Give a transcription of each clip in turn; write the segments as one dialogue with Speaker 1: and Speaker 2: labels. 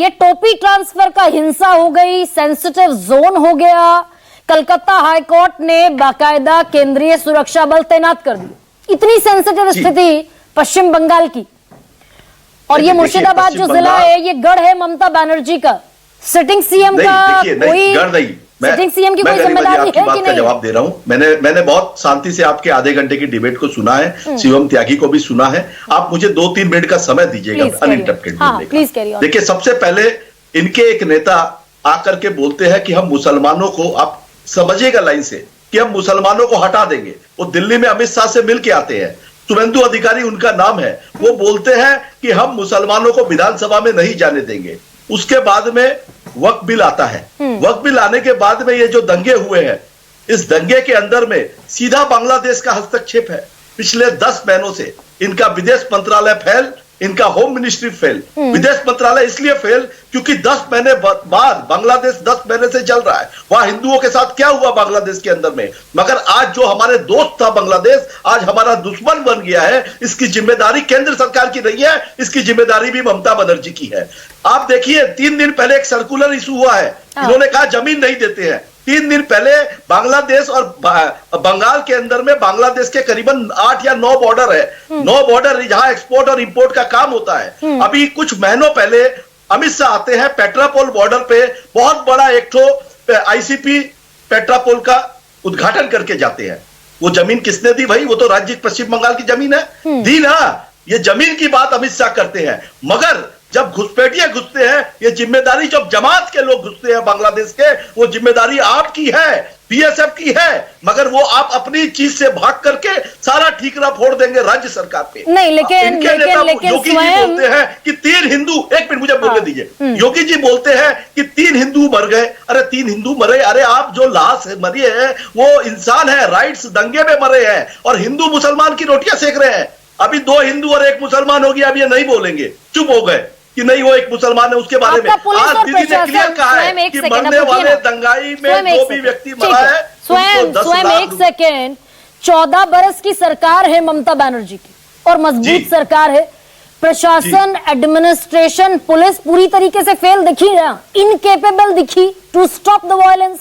Speaker 1: ये टोपी ट्रांसफर का हिंसा हो गई, सेंसिटिव जोन हो गया। कलकत्ता हाईकोर्ट ने बाकायदा केंद्रीय सुरक्षा बल तैनात कर दी। इतनी सेंसिटिव स्थिति पश्चिम बंगाल की, और ये मुर्शिदाबाद जो जिला है ये गढ़ है ममता बनर्जी का। सिटिंग सीएम का कोई
Speaker 2: गढ़ नहीं,
Speaker 1: सिटिंग सीएम की कोई जिम्मेदारी है कि नहीं?
Speaker 2: जवाब दे रहा हूं। मैंने बहुत शांति से आपके आधे घंटे की डिबेट को सुना है, शिवम त्यागी को भी सुना है। आप मुझे 2-3 मिनट का समय दीजिएगा अनइंटरप्टेड बोलने का। देखिए, सबसे पहले इनके एक नेता आकर के बोलते हैं कि हम मुसलमानों को, आप समझिएगा लाइन से, कि हम मुसलमानों को हटा देंगे। वो दिल्ली में अमित शाह से मिल के आते हैं, शुभेंदु अधिकारी उनका नाम है। वो बोलते हैं कि हम मुसलमानों को विधानसभा में नहीं जाने देंगे। उसके बाद में वक्फ बिल आता है। वक्फ बिल आने के बाद में ये जो दंगे हुए हैं, इस दंगे के अंदर में सीधा बांग्लादेश का हस्तक्षेप है। पिछले 10 महीनों से इनका विदेश मंत्रालय फेल, इनका होम मिनिस्ट्री फेल। विदेश मंत्रालय इसलिए फेल क्योंकि 10 महीने बाद बांग्लादेश 10 महीने से चल रहा है। वहां हिंदुओं के साथ क्या हुआ बांग्लादेश के अंदर में, मगर आज जो हमारे दोस्त था बांग्लादेश, आज हमारा दुश्मन बन गया है। इसकी जिम्मेदारी केंद्र सरकार की नहीं है, इसकी जिम्मेदारी भी ममता बनर्जी की है। आप देखिए, 3 दिन पहले एक सर्कुलर इशू हुआ है। इन्होंने कहा जमीन नहीं देते हैं। 3 दिन पहले बांग्लादेश और बंगाल के अंदर में बांग्लादेश के करीबन 8 या 9 बॉर्डर है। 9 बॉर्डर जहां एक्सपोर्ट और इंपोर्ट का काम होता है। अभी कुछ महीनों पहले अमित शाह आते हैं पेट्रापोल बॉर्डर पे, बहुत बड़ा एक ठो आईसीपी पेट्रापोल का उद्घाटन करके जाते हैं। वो जमीन किसने दी भाई? वो तो राज्य पश्चिम बंगाल की जमीन है, दी ना। ये जमीन की बात अमित शाह करते हैं, मगर जब घुसपैठिए घुसते हैं, ये जिम्मेदारी जब जमात के लोग घुसते हैं बांग्लादेश के, वो जिम्मेदारी आपकी है, बीएसएफ की है, मगर वो आप अपनी चीज से भाग करके सारा ठीकरा फोड़ देंगे राज्य सरकार पे।
Speaker 1: नहीं, लेकिन
Speaker 2: योगी जी बोलते हैं कि 3 हिंदू, एक मिनट मुझे बोलने दीजिए। योगी जी बोलते हैं कि 3 हिंदू मर गए। अरे 3 हिंदू मरे? अरे आप जो लाश मरी है वो इंसान है, राइट्स दंगे में मरे हैं, और हिंदू मुसलमान की रोटियां सेक रहे हैं। अभी 2 हिंदू और 1 मुसलमान हो गया, अब ये नहीं बोलेंगे, चुप हो गए कि नहीं वो एक मुसलमान है, उसके बारे में आज दीदी ने क्लियर कहा है कि मरने वाले दंगाई में जो भी व्यक्ति मरा है
Speaker 1: स्वयं एक सेकेंड। 14 बरस की सरकार है ममता बनर्जी की, और मजबूत सरकार है। प्रशासन, एडमिनिस्ट्रेशन, पुलिस पूरी तरीके से फेल दिखी ना, इनकेपेबल दिखी टू स्टॉप द वायलेंस।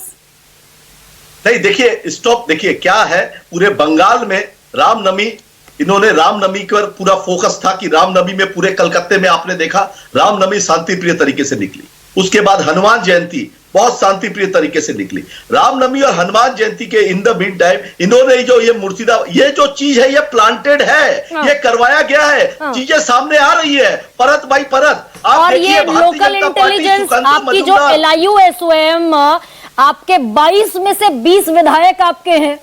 Speaker 2: नहीं, देखिए स्टॉप, देखिए क्या है, पूरे बंगाल में रामनवमी, इन्होंने रामनवमी पर पूरा फोकस था कि रामनवमी में पूरे कलकत्ते में आपने देखा रामनवमी शांतिप्रिय तरीके से निकली। उसके बाद हनुमान जयंती बहुत शांतिप्रिय तरीके से निकली। रामनवमी और हनुमान जयंती के इन द मीन टाइम इन्होंने जो ये मुर्शिदाबाद, ये जो चीज है ये प्लांटेड है, ये करवाया गया है, चीजें सामने आ रही है परत बाई परत।
Speaker 1: और ये लोकल इंटेलिजेंस आपकी जो LIU है स्वयं, आपके 22 में से 20 विधायक आपके हैं,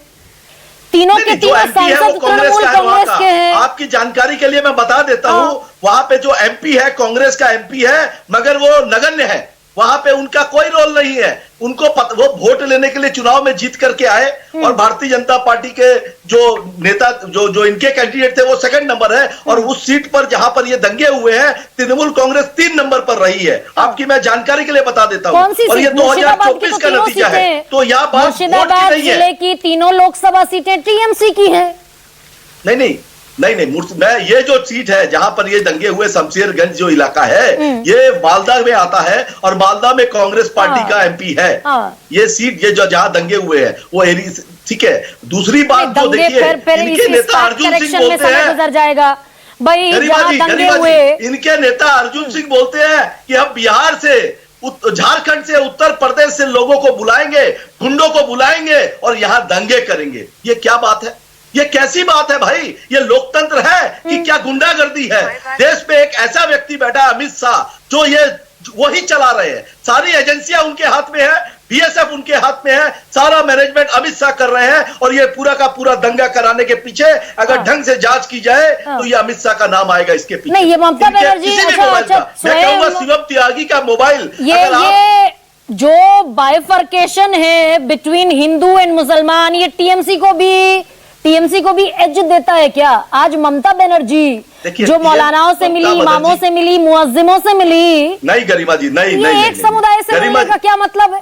Speaker 1: तीनों के तीनों सांसद तृणमूल कांग्रेस के हैं।
Speaker 2: आपकी जानकारी के लिए मैं बता देता हूं, वहां पे जो MP है कांग्रेस का MP है, मगर वो नगण्य है, वहां पे उनका कोई रोल नहीं है। उनको वो वोट लेने के लिए चुनाव में जीत करके आए, और भारतीय जनता पार्टी के जो नेता, जो इनके कैंडिडेट थे, वो 2nd नंबर है। और उस सीट पर जहां पर ये दंगे हुए हैं, तृणमूल कांग्रेस 3 नंबर पर रही है। आपकी मैं जानकारी के लिए बता देता हूं, और ये 2024 का नतीजा है। तो यहाँ बात
Speaker 1: मुर्शिदाबाद जिले की तीनों लोकसभा सीटें TMC की है।
Speaker 2: नहीं, मैं ये जो सीट है जहां पर ये दंगे हुए, शमशेरगंज जो इलाका है, ये मालदा में आता है, और मालदा में कांग्रेस पार्टी का MP है। ये सीट, ये जो जहां दंगे हुए हैं वो एरिया, ठीक है। दूसरी बात जो देखिए, इनके नेता अर्जुन सिंह बोलते हैं,
Speaker 1: गुजर जाएगा भाई,
Speaker 2: इनके नेता अर्जुन सिंह बोलते हैं कि हम बिहार से, झारखंड से, उत्तर प्रदेश से लोगों को बुलाएंगे, गुंडों को बुलाएंगे और यहां दंगे करेंगे। ये क्या बात है? ये कैसी बात है भाई? ये लोकतंत्र है कि क्या गुंडागर्दी है? देश में एक ऐसा व्यक्ति बैठा है अमित शाह, जो ये वही चला रहे हैं। सारी एजेंसियां उनके हाथ में है, BSF उनके हाथ में है, सारा मैनेजमेंट अमित शाह कर रहे हैं। और ये पूरा का पूरा दंगा कराने के पीछे अगर ढंग से जांच की जाए तो ये अमित शाह का नाम आएगा इसके पीछे।
Speaker 1: नहीं, ये ममता बनर्जी,
Speaker 2: मैं कहूंगा शिवम त्यागी का मोबाइल,
Speaker 1: ये जो बाइफर्केशन है बिटवीन हिंदू एंड मुसलमान, ये TMC को भी एज देता है क्या? आज ममता बनर्जी जो मौलानाओं से मिली, इमामों से मिली, मुअज्जिमों से मिली,
Speaker 2: नहीं गरिमा जी, नहीं,
Speaker 1: एक समुदाय से मिलने का क्या मतलब है?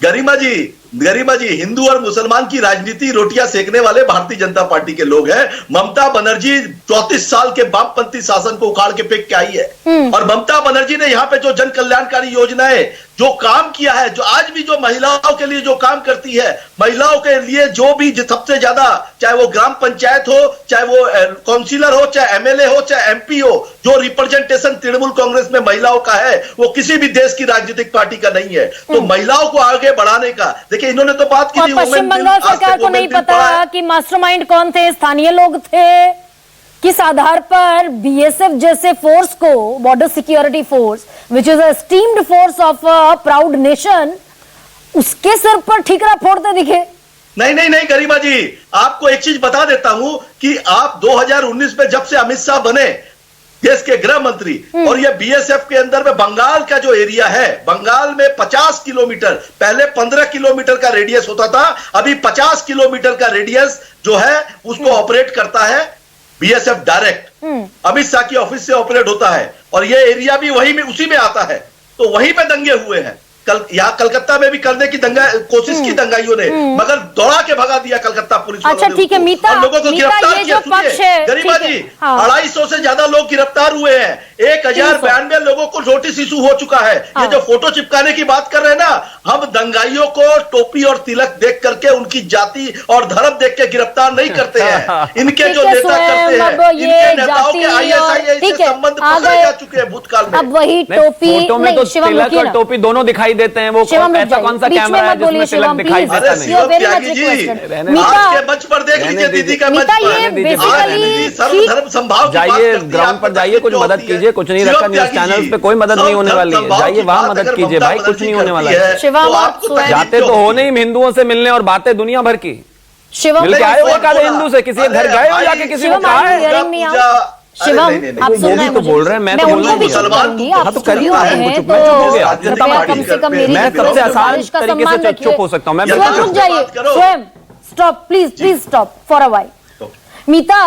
Speaker 2: गरिमा जी, गरिमा जी, हिंदू और मुसलमान की राजनीति रोटियां सेकने वाले भारतीय जनता पार्टी के लोग हैं। ममता बनर्जी 34 साल के वामपंथी शासन को उखाड़ के फेंक के आई है और ममता बनर्जी ने यहाँ पे जो जन कल्याणकारी योजनाएं जो काम किया है, जो आज भी जो महिलाओं के लिए जो काम करती है, महिलाओं के लिए जो भी सबसे ज्यादा, चाहे वो ग्राम पंचायत हो, चाहे वो काउंसिलर हो, चाहे एमएलए हो, चाहे एमपी हो, जो रिप्रेजेंटेशन तृणमूल कांग्रेस में महिलाओं का है वो किसी भी देश की राजनीतिक पार्टी का नहीं है। तो महिलाओं को आगे बढ़ाने का, देखिए इन्होंने तो बात की थी,
Speaker 1: पश्चिम बंगाल सरकार को नहीं पता कि मास्टरमाइंड कौन थे, स्थानीय लोग थे, किस आधार पर बीएसएफ जैसे फोर्स को, border security force which is a steamed force of a proud nation, उसके सिर पर ठीकरा फोड़ते दिखे।
Speaker 2: नहीं गरिमा जी, आपको एक चीज बता देता हूं कि आप 2019 में जब से अमित शाह बने देश के गृह मंत्री, और ये बीएसएफ के अंदर में बंगाल का जो एरिया है, बंगाल में 50 किलोमीटर, पहले 15 किलोमीटर का रेडियस होता था, अभी 50 किलोमीटर का रेडियस जो है उसको ऑपरेट करता है बीएसएफ डायरेक्ट। अमित शाह की ऑफिस से ऑपरेट होता है और ये एरिया भी वही में, उसी में आता है। तो वहीं पे दंगे हुए हैं। यहाँ कलकत्ता में भी करने की कोशिश की दंगाइयों ने, मगर दौड़ा के भगा दिया कलकत्ता पुलिस।
Speaker 1: अच्छा ठीक है मीता,
Speaker 2: लोगों को गिरफ्तार किया। गरिमा जी, 250 से ज्यादा लोग गिरफ्तार हुए हैं, 1092 लोगों को नोटिस इशू हो चुका है। ये जो फोटो चिपकाने की बात कर रहे हैं ना, हम दंगाइयों को टोपी और तिलक देख करके, उनकी जाति और धर्म देख के गिरफ्तार नहीं करते हैं। इनके जो नेता करते हैं, इनके नेताओं के आईएसआई से संबंध पकड़े जा चुके हैं भूतकाल में।
Speaker 1: अब वही टोपी,
Speaker 3: फोटो में तो तिलक और टोपी दोनों दिखाई देते हैं, वो ऐसा कौन सा कैमरा है जिसमें तिलक दिखाई देता नहीं?
Speaker 2: आपके मंच पर देख लीजिए, दीदी का मंच पर सर्वधर्म संभाव,
Speaker 3: जाइए ग्राउंड पर जाइए, कुछ मदद कीजिए, कुछ नहीं रखा न्यूज चैनल्स पे, कोई मदद नहीं होने वाली है, जाइए वहां मदद कीजिए भाई, कुछ नहीं होने वाला है। जाते तो हो नहीं हिंदुओं से मिलने और बातें दुनिया भर की, मिल के आए हो एक आधे हिंदू से, किसी घर गए हो जाके किसी को कहा है?
Speaker 1: शिवम, आप सुन रहे हैं,
Speaker 3: तो बोल रहे हैं, मैं तो बोल रहा हूँ तो करिए, हो गया
Speaker 1: कम से कम मेरी
Speaker 3: मैं सबसे आसान तरीके से चुप हो सकता हूँ। मैं
Speaker 1: स्वयं रुक जाइए, स्वयं stop, please stop for a while. Meeta